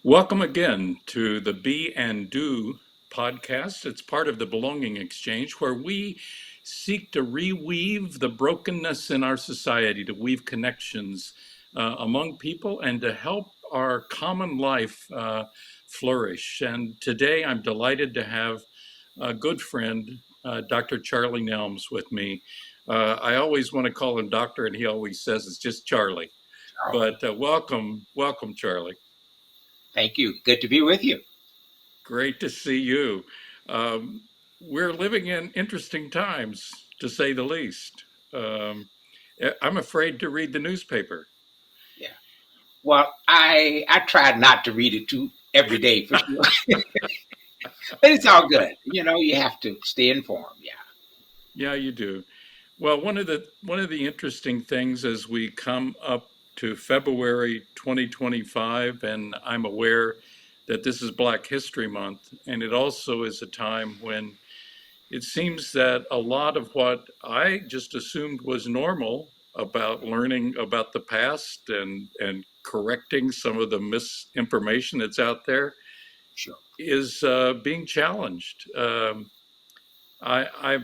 Welcome again to the Be and Do podcast. It's part of the Belonging Exchange where we seek to reweave the brokenness in our society, to weave connections among people, and to help our common life flourish. And today I'm delighted to have a good friend, Dr. Charlie Nelms, with me. I always want to call him doctor, and he always says it's just Charlie. Charlie. But welcome, Charlie. Thank you. Good to be with you. Great to see you. We're living in interesting times, to say the least. Um, I'm afraid to read the newspaper. Yeah. Well, I tried not to read it too every day for sure, but it's all good. You have to stay informed. Yeah. Yeah, you do. Well, one of the interesting things as we come up to February 2025, and I'm aware that this is Black History Month, and it also is a time when it seems that a lot of what I just assumed was normal about learning about the past and correcting some of the misinformation that's out there Sure. is being challenged. I, I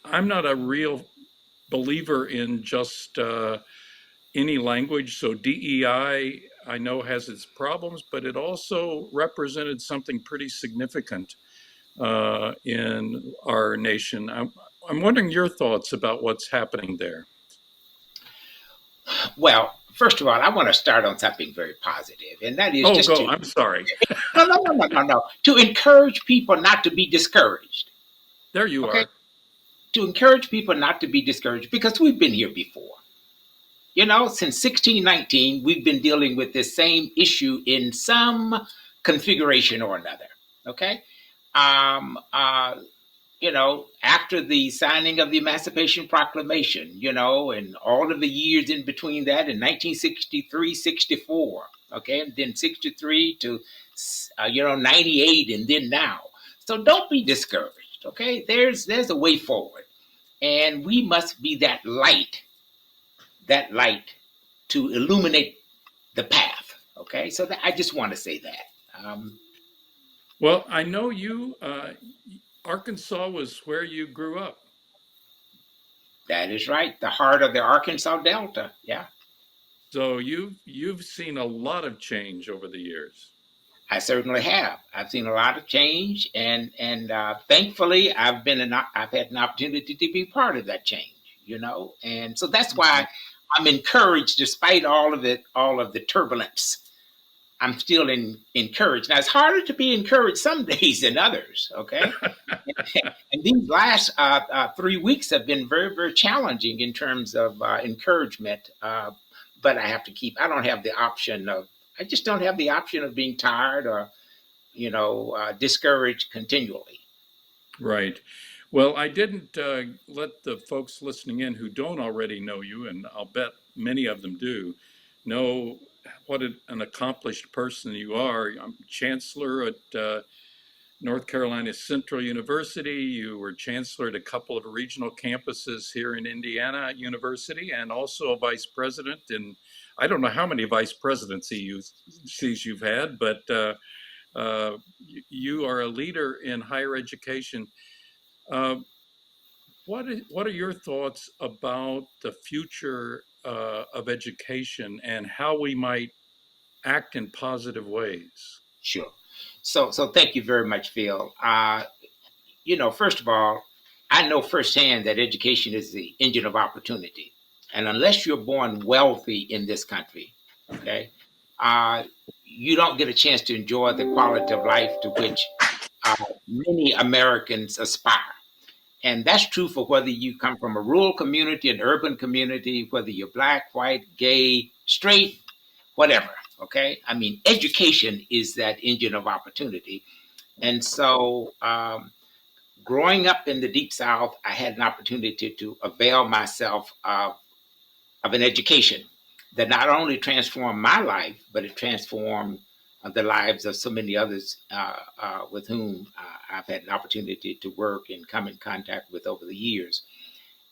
I'm not a real believer in just any language. So DEI, I know, has its problems, but it also represented something pretty significant in our nation. I'm wondering your thoughts about what's happening there. Well, first of all, I want to start on something very positive, and that is Oh, just go. to I'm sorry. no, to encourage people not to be discouraged. There you Okay, are. to encourage people not to be discouraged because we've been here before. Since 1619, we've been dealing with this same issue in some configuration or another. Okay. Um, uh, after the signing of the Emancipation Proclamation, and all of the years in between that in 1963, 64, okay, and then 63 to, 98, and then now. So don't be discouraged, okay? There's a way forward, and we must be that light to illuminate the path, okay? So I just want to say that. Um, Well, I know you. Arkansas was where you grew up, that is right, the heart of the Arkansas Delta, yeah. so you've seen a lot of change over the years. I certainly have. I've seen a lot of change, and thankfully, I've had an opportunity to be part of that change. And so that's why I'm encouraged, despite all of the turbulence. I'm still encouraged. Now it's harder to be encouraged some days than others. Okay, and these last 3 weeks have been very, very challenging in terms of encouragement. But I have to keep. I don't have the option of. I just don't have the option of being tired or discouraged continually. Right. Well, I didn't let the folks listening in who don't already know you, and I'll bet many of them do, know what an accomplished person you are. I'm chancellor at North Carolina Central University. You were chancellor at a couple of regional campuses here in Indiana University, and also a vice president. And I don't know how many vice presidencies you've had, but you are a leader in higher education. Uh, what are your thoughts about the future of education and how we might act in positive ways? Sure. So thank you very much, Phil. First of all, I know firsthand that education is the engine of opportunity, and unless you're born wealthy in this country, okay, uh, you don't get a chance to enjoy the quality of life to which uh, many Americans aspire. And that's true for whether you come from a rural community, an urban community, whether you're black, white, gay, straight, whatever. Okay. I mean, education is that engine of opportunity. And so, growing up in the Deep South, I had an opportunity to avail myself of an education that not only transformed my life, but it transformed the lives of so many others with whom I've had an opportunity to work and come in contact with over the years.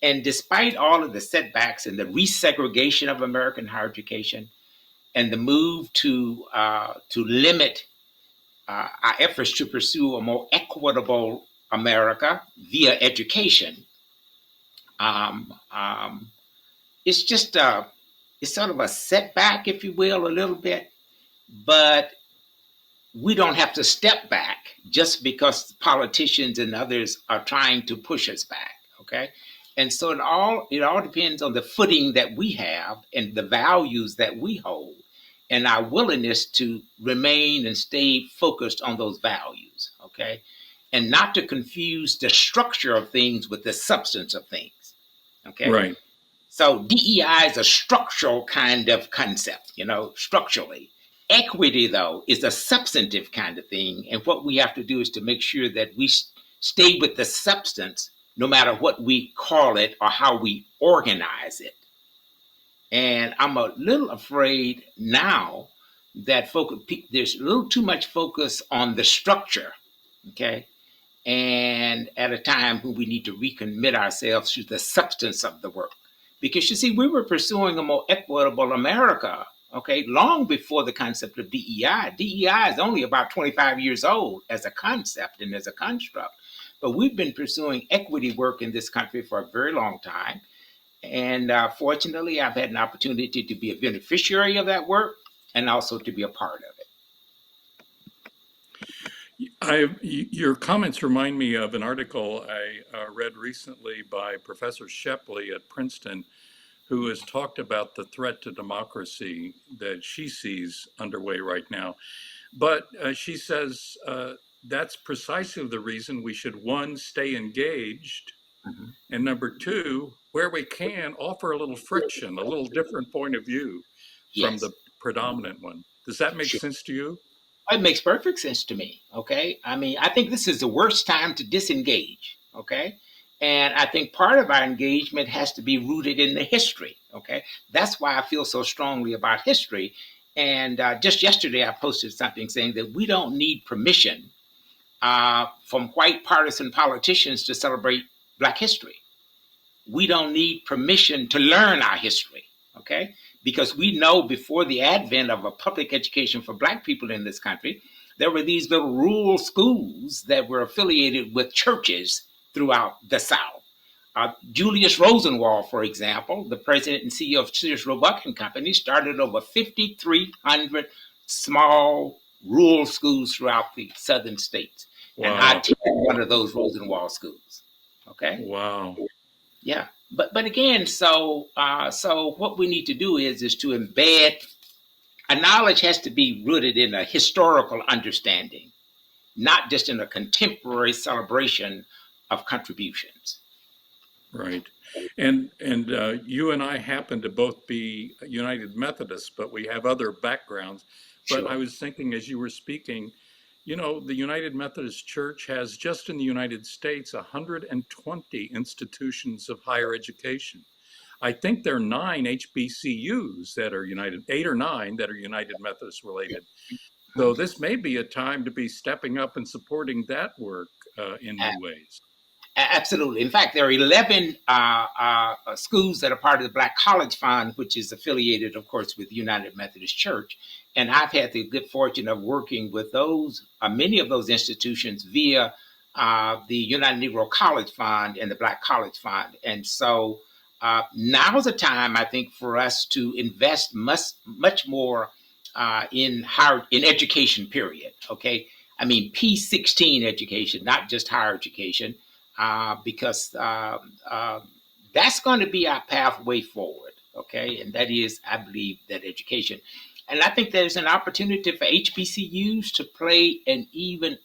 And despite all of the setbacks and the resegregation of American higher education, and the move to limit our efforts to pursue a more equitable America via education, um, um, it's just it's sort of a setback, if you will, a little bit. But we don't have to step back just because politicians and others are trying to push us back. Okay. And so it all depends on the footing that we have and the values that we hold and our willingness to remain and stay focused on those values. Okay. And not to confuse the structure of things with the substance of things. Okay. Right. So DEI is a structural kind of concept, structurally. Equity, though, is a substantive kind of thing. And what we have to do is to make sure that we stay with the substance, no matter what we call it or how we organize it. And I'm a little afraid now that there's a little too much focus on the structure, okay? And at a time when we need to recommit ourselves to the substance of the work. Because you see, we were pursuing a more equitable America, okay, long before the concept of DEI. DEI is only about 25 years old as a concept and as a construct. But we've been pursuing equity work in this country for a very long time. And fortunately, I've had an opportunity to be a beneficiary of that work and also to be a part of it. Your comments remind me of an article I read recently by Professor Shepley at Princeton, who has talked about the threat to democracy that she sees underway right now. But she says that's precisely the reason we should, one, stay engaged, Mhm. and number two, where we can, offer a little friction, a little different point of view from Yes, the predominant one. Does that make sure. sense to you? It makes perfect sense to me. Okay. I mean, I think this is the worst time to disengage. Okay. And I think part of our engagement has to be rooted in the history. Okay. That's why I feel so strongly about history. And just yesterday, I posted something saying that we don't need permission from white partisan politicians to celebrate Black history. We don't need permission to learn our history. Okay. Because we know before the advent of a public education for Black people in this country, there were these little rural schools that were affiliated with churches throughout the South. Julius Rosenwald, for example, the president and CEO of Sears Roebuck and Company, started over 5,300 small rural schools throughout the southern states. And I Wow. attended one of those Rosenwald schools. Okay. Wow. Yeah. But again, so what we need to do is to embed a knowledge has to be rooted in a historical understanding, not just in a contemporary celebration of contributions. Right. And you and I happen to both be United Methodists, but we have other backgrounds. But I Sure. was thinking as you were speaking, the United Methodist Church has just in the United States 120 institutions of higher education. I think there are nine HBCUs that are United, eight or nine that are United Methodist related. So this may be a time to be stepping up and supporting that work in new ways. Absolutely. In fact, there are 11 schools that are part of the Black College Fund, which is affiliated, of course, with United Methodist Church. And I've had the good fortune of working with many of those institutions via the United Negro College Fund and the Black College Fund. And so now's the time, I think, for us to invest much more in education, period. Okay. I mean, P16 education, not just higher education because that's going to be our pathway forward. Okay. And that is, I believe, that education. And I think there's an opportunity for HBCUs to play an even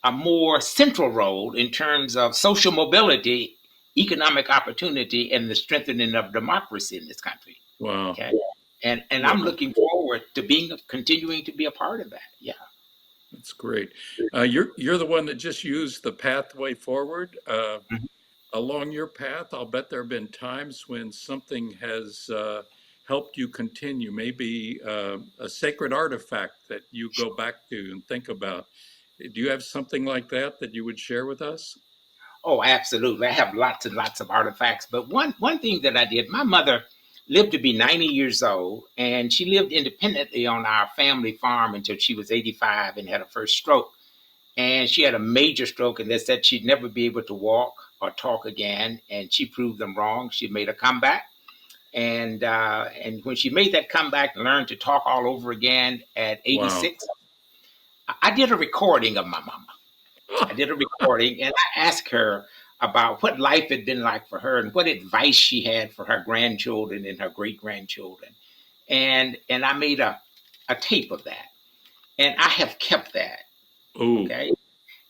a more central role in terms of social mobility, economic opportunity, and the strengthening of democracy in this country. Wow. Okay. And I'm Wow. looking forward to continuing to be a part of that. Yeah. That's great. You're the one that just used the pathway forward. Along your path, I'll bet there have been times when something has helped you continue, maybe a sacred artifact that you go back to and think about. Do you have something like that that you would share with us? Oh, absolutely. I have lots and lots of artifacts. But one thing that I did, my mother lived to be 90 years old, and she lived independently on our family farm until she was 85 and had her first stroke. And she had a major stroke, and they said she'd never be able to walk or talk again. And she proved them wrong. She made a comeback, and when she made that comeback and learned to talk all over again at Wow. 86, I did a recording of my mama. I did a recording, and I asked her about what life had been like for her and what advice she had for her grandchildren and her great grandchildren. And I made a tape of that, and I have kept that. Oh, Okay.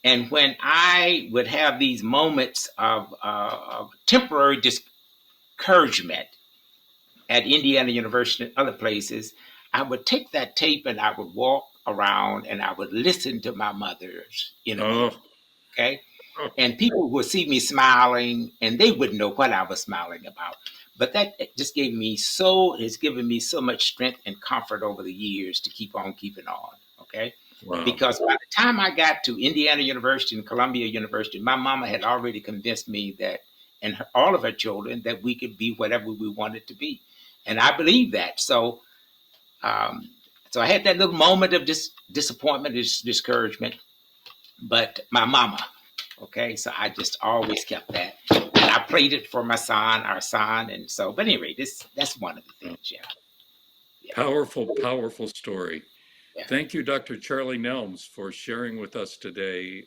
And when I would have these moments of temporary discouragement at Indiana University and other places, I would take that tape and I would walk around and I would listen to my mother's interview. oh, Okay. oh, And people would see me smiling and they wouldn't know what I was smiling about. But that just has given me so much strength and comfort over the years to keep on keeping on. Okay. wow. Because by the time I got to Indiana University and Columbia University, my mama had already convinced me that, and all of her children, that we could be whatever we wanted to be. And I believe that. Um, so I had that little moment of disappointment, discouragement, but my mama. Okay, so I just always kept that, and I played it for our son, and so. But anyway, that's one of the things. Yeah, yeah, Powerful, powerful story. yeah. Thank you, Dr. Charlie Nelms, for sharing with us today.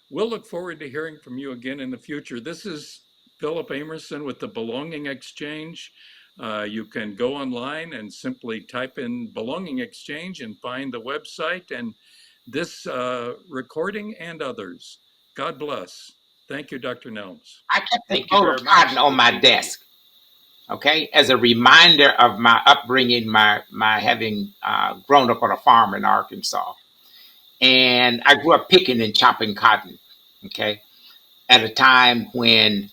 We'll look forward to hearing from you again in the future. This is Philip Amerson with the Belonging Exchange. You can go online and simply type in Belonging Exchange and find the website and this recording and others. God bless. Thank you, Dr. Nelms. I kept the bowl of cotton on my desk. Okay, as a reminder of my upbringing, my having grown up on a farm in Arkansas, and I grew up picking and chopping cotton. Okay, at a time when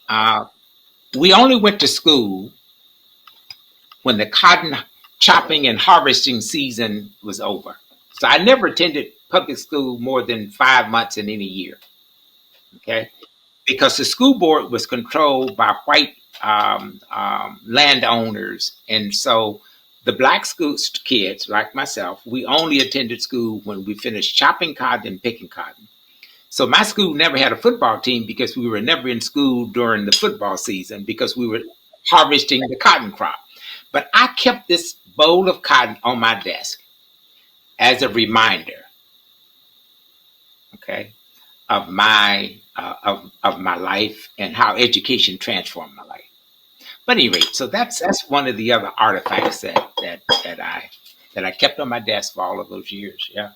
uh, we only went to school when the cotton chopping and harvesting season was over. So I never attended public school more than 5 months in any year. Okay, because the school board was controlled by white landowners, and so the black school kids like myself, we only attended school when we finished chopping cotton and picking cotton. So my school never had a football team because we were never in school during the football season because we were harvesting the cotton crop. But I kept this bowl of cotton on my desk as a reminder, okay, of my life and how education transformed my life. But anyway, so that's one of the other artifacts that I kept on my desk for all of those years. Yeah.